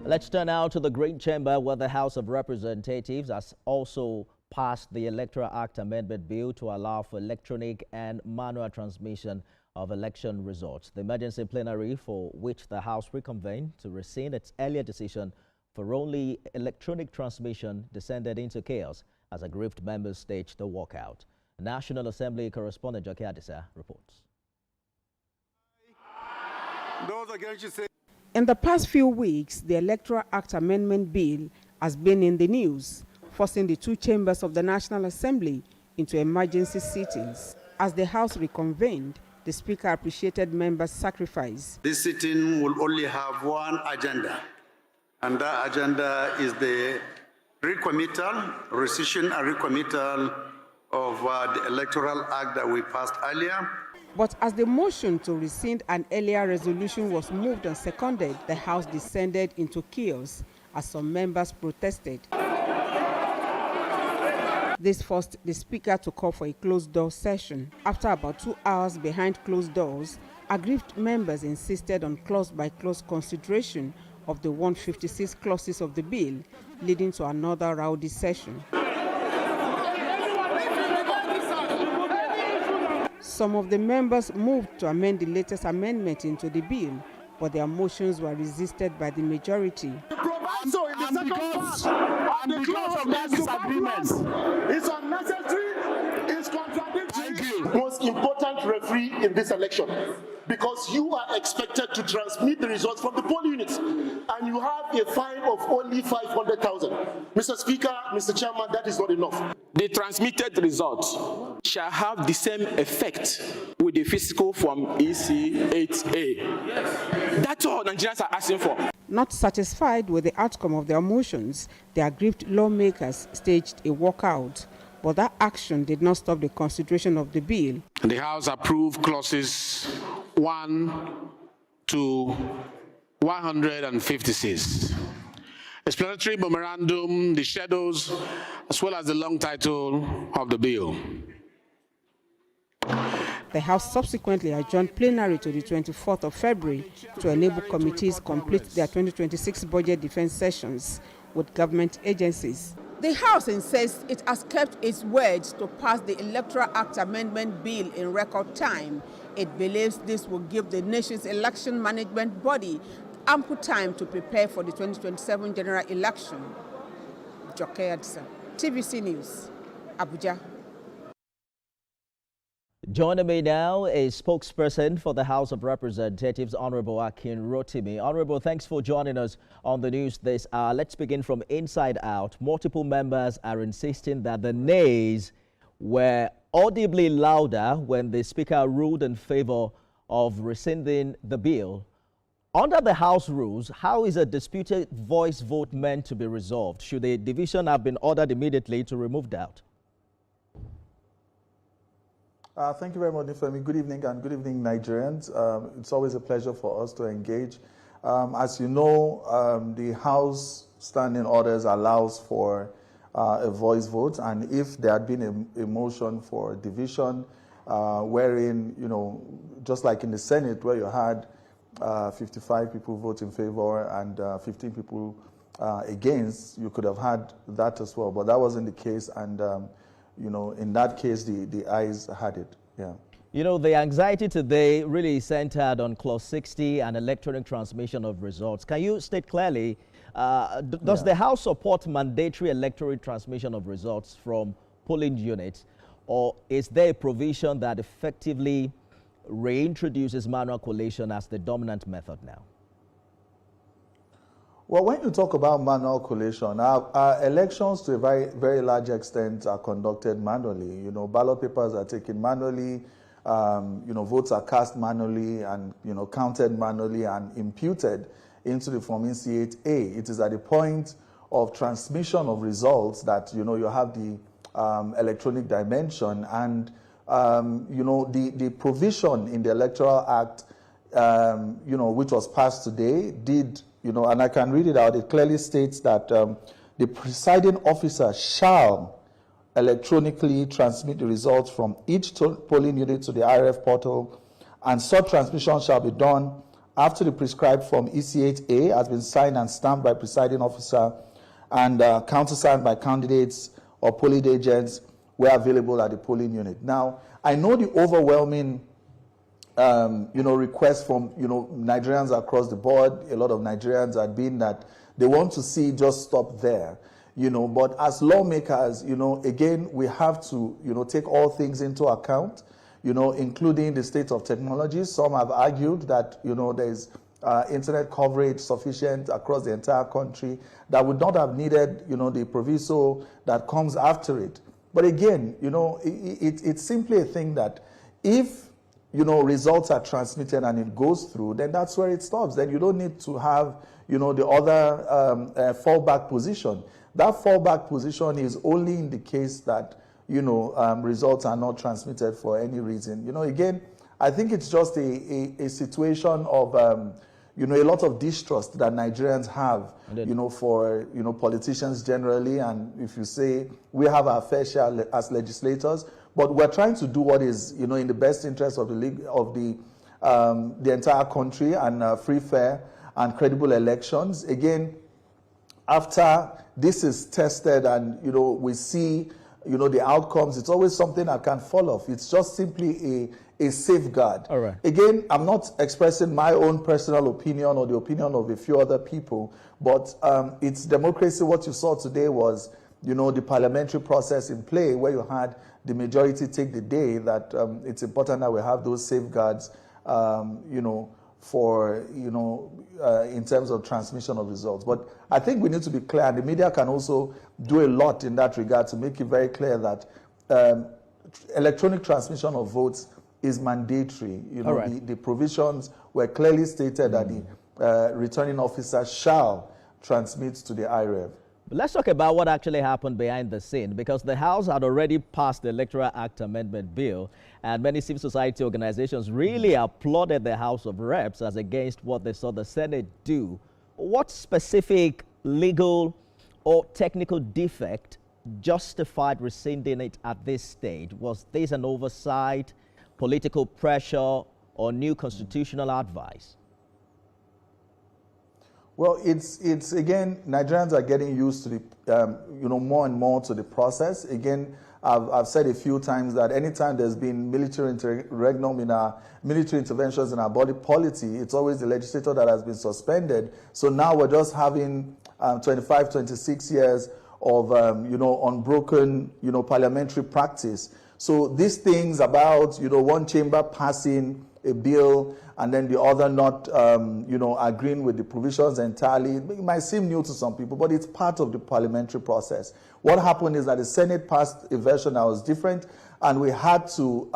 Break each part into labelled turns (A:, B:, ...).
A: Let's turn now to the Green Chamber, where the House of Representatives has also passed the Electoral Act Amendment Bill to allow for electronic and manual transmission of election results. The emergency plenary, for which the House reconvened to rescind its earlier decision for only electronic transmission, descended into chaos as aggrieved members staged the walkout. National Assembly correspondent Joke Adisa reports.
B: In the past few weeks, the Electoral Act Amendment Bill has been in the news, forcing the two chambers of the National Assembly into emergency sittings. As the House reconvened, the Speaker appreciated members' sacrifice.
C: This sitting will only have one agenda, and that agenda is the recommittal, rescission and recommittal of the Electoral Act that we passed earlier.
B: But as the motion to rescind an earlier resolution was moved and seconded, the House descended into chaos as some members protested. This forced the Speaker to call for a closed-door session. After about 2 hours behind closed doors, aggrieved members insisted on clause-by-clause consideration of the 156 clauses of the bill, leading to another rowdy session. Some of the members moved to amend the latest amendment into the bill, but their motions were resisted by the majority.
D: The proviso in the second part of the clause of disagreement is unnecessary, is contradictory. Most important referee in this election, because you are expected to transmit the results from the polling units, and you have a fine of only 500,000. Mr. Speaker, Mr. Chairman, that is not enough.
E: The transmitted results shall have the same effect with the physical from EC8A. Yes. That's all Nigerians are asking for.
B: Not satisfied with the outcome of their motions, the aggrieved lawmakers staged a walkout. But that action did not stop the consideration of the bill.
F: The House approved clauses 1 to 156. Explanatory memorandum, the shadows, as well as the long title of the bill.
B: The House subsequently adjourned plenary to the 24th of February to enable committees complete their 2026 budget defense sessions with government agencies. The House insists it has kept its words to pass the Electoral Act Amendment Bill in record time. It believes this will give the nation's election management body ample time to prepare for the 2027 general election. Joke Adisa, TVC News, Abuja.
A: Joining me now is spokesperson for the House of Representatives, Honorable Akin Rotimi. Honorable, thanks for joining us on the news this hour. Let's begin from inside out. Multiple members are insisting that the nays were audibly louder when the Speaker ruled in favor of rescinding the bill. Under the House rules, how is a disputed voice vote meant to be resolved? Should a division have been ordered immediately to remove doubt?
G: Thank you very much, Nifemi. Good evening, and good evening, Nigerians. It's always a pleasure for us to engage. As you know, the House standing orders allows for a voice vote, and if there had been a motion for division, wherein, you know, just like in the Senate, where you had 55 people vote in favor and 15 people against, you could have had that as well. But that wasn't the case, and you know, in that case, the ayes had it. Yeah.
A: You know, the anxiety today really centered on Clause 60 and electronic transmission of results. Can you state clearly, does the House support mandatory electoral transmission of results from polling units, or is there a provision that effectively reintroduces manual collation as the dominant method now?
G: Well, when you talk about manual collation, our elections to a very, very large extent are conducted manually. You know, ballot papers are taken manually, you know, votes are cast manually and, you know, counted manually and imputed into the Form EC8A. It is at the point of transmission of results that, you know, you have the electronic dimension, and, you know, the provision in the Electoral Act, you know, which was passed today, did, you know, and I can read it out. It clearly states that the presiding officer shall electronically transmit the results from each polling unit to the IRF portal, and such transmission shall be done after the prescribed form EC8A has been signed and stamped by presiding officer and countersigned by candidates or polling agents were available at the polling unit. Now, I know the overwhelming requests from, Nigerians across the board. A lot of Nigerians have been that they want to see just stop there, but as lawmakers, again, we have to, take all things into account, including the state of technology. Some have argued that, there's internet coverage sufficient across the entire country that would not have needed, the proviso that comes after it. But again, it's simply a thing that if, results are transmitted and it goes through, then that's where it stops. Then you don't need to have, the other fallback position. That fallback position is only in the case that, results are not transmitted for any reason. Again, I think it's just a situation of, a lot of distrust that Nigerians have, for, politicians generally. And if you say we have our fair share as legislators, but we're trying to do what is, in the best interest of the entire country and free, fair, and credible elections. Again, after this is tested and, we see, the outcomes, it's always something that can fall off. It's just simply a safeguard.
A: All right.
G: Again, I'm not expressing my own personal opinion or the opinion of a few other people, but it's democracy. What you saw today was, the parliamentary process in play where you had the majority take the day that it's important that we have those safeguards, for, in terms of transmission of results. But I think we need to be clear, and the media can also do a lot in that regard to make it very clear that electronic transmission of votes is mandatory. The provisions were clearly stated that the returning officer shall transmit to the IREV.
A: Let's talk about what actually happened behind the scene, because the House had already passed the Electoral Act Amendment Bill, and many civil society organizations really applauded the House of Reps as against what they saw the Senate do. What specific legal or technical defect justified rescinding it at this stage? Was this an oversight, political pressure, or new constitutional advice?
G: Well, it's again, Nigerians are getting used to the, more and more to the process. Again, I've said a few times that anytime there's been military interregnum in our military interventions in our body polity, it's always the legislator that has been suspended. So now we're just having 25, 26 years of, unbroken, parliamentary practice. So these things about, one chamber passing a bill and then the other not, agreeing with the provisions entirely. It might seem new to some people, but it's part of the parliamentary process. What happened is that the Senate passed a version that was different, and we had to,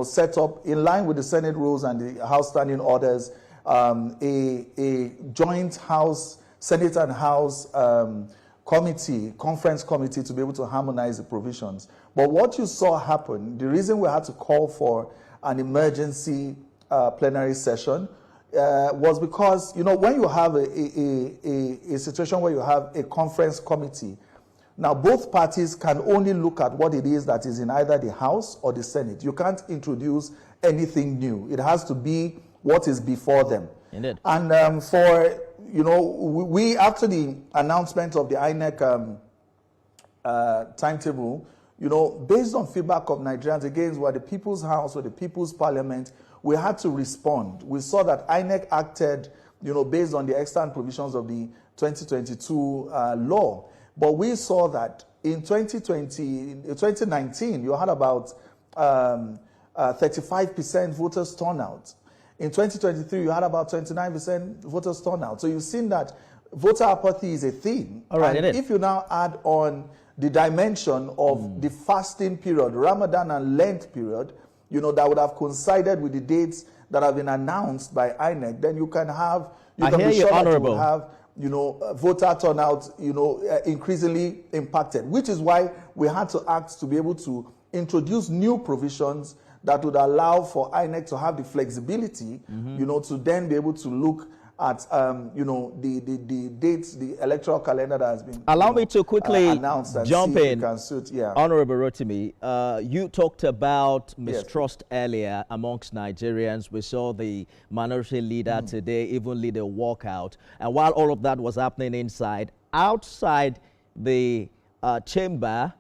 G: set up, in line with the Senate rules and the House standing orders, a joint House, Senate and House conference committee to be able to harmonize the provisions. But what you saw happen, the reason we had to call for an emergency plenary session was because, when you have a situation where you have a conference committee, now both parties can only look at what it is that is in either the House or the Senate. You can't introduce anything new. It has to be what is before them.
A: Indeed.
G: And we after the announcement of the INEC timetable, based on feedback of Nigerians, again, we're the People's House or the People's Parliament, we had to respond. We saw that INEC acted, based on the extant provisions of the 2022 law. But we saw that in 2019, you had about 35% voters turnout. In 2023, you had about 29% voters turnout. So you've seen that voter apathy is a thing.
A: All right,
G: and if you now add on the dimension of the fasting period, Ramadan and Lent period, that would have coincided with the dates that have been announced by INEC, then you can have, you can be sure that you will have, voter turnout, increasingly impacted, which is why we had to act to be able to introduce new provisions that would allow for INEC to have the flexibility, to then be able to look at the dates, the electoral calendar that has been
A: allow me to quickly
G: announced and
A: jump
G: see if
A: in.
G: it can suit, yeah.
A: Honorable Rotimi, you talked about mistrust earlier amongst Nigerians. We saw the minority leader today even lead a walkout. And while all of that was happening inside, outside the chamber,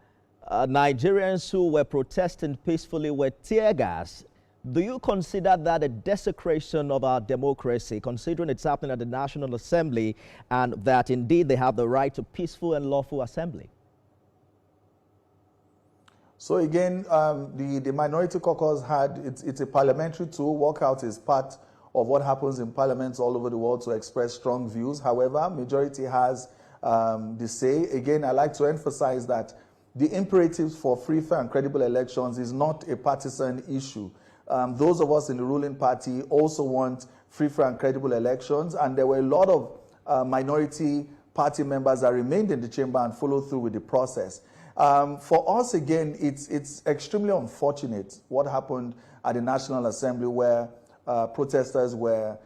A: Nigerians who were protesting peacefully were tear gas. Do you consider that a desecration of our democracy, considering it's happening at the National Assembly and that indeed they have the right to peaceful and lawful assembly?
G: So again, the Minority Caucus it's a parliamentary tool. Walkout is part of what happens in parliaments all over the world to express strong views. However, majority has the say. Again, I like to emphasize that the imperatives for free, fair and credible elections is not a partisan issue. Those of us in the ruling party also want free, fair and credible elections, and there were a lot of minority party members that remained in the chamber and followed through with the process. For us, again, it's extremely unfortunate what happened at the National Assembly where protesters were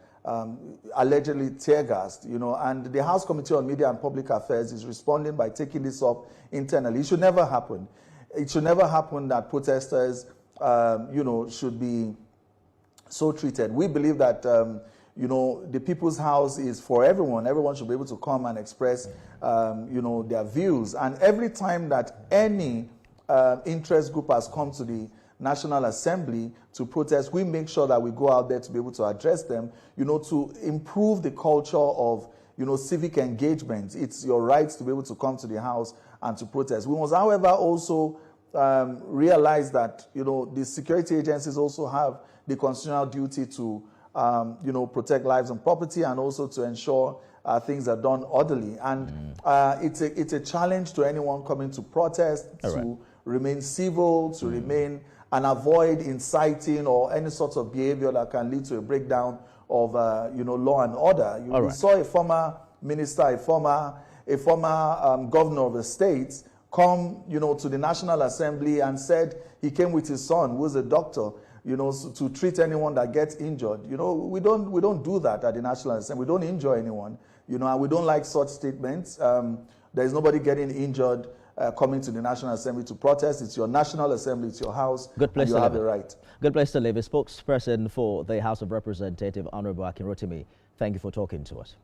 G: allegedly tear-gassed, and the House Committee on Media and Public Affairs is responding by taking this up internally. It should never happen. It should never happen that protesters should be so treated. We believe that, the People's House is for everyone. Everyone should be able to come and express, their views. And every time that any interest group has come to the National Assembly to protest, we make sure that we go out there to be able to address them, to improve the culture of, civic engagement. It's your right to be able to come to the House and to protest. We must, however, also realize that the security agencies also have the constitutional duty to protect lives and property, and also to ensure things are done orderly. And it's a challenge to anyone coming to protest to remain civil, to remain and avoid inciting or any sort of behavior that can lead to a breakdown of law and order. We saw a former minister, a former governor of the state come, to the National Assembly and said he came with his son, who is a doctor, to treat anyone that gets injured. We don't do that at the National Assembly. We don't injure anyone, and we don't like such statements. There's nobody getting injured coming to the National Assembly to protest. It's your National Assembly, it's your house, and you have the right.
A: Good place to live. A spokesperson for the House of Representatives, Honorable Akin Rotimi, thank you for talking to us.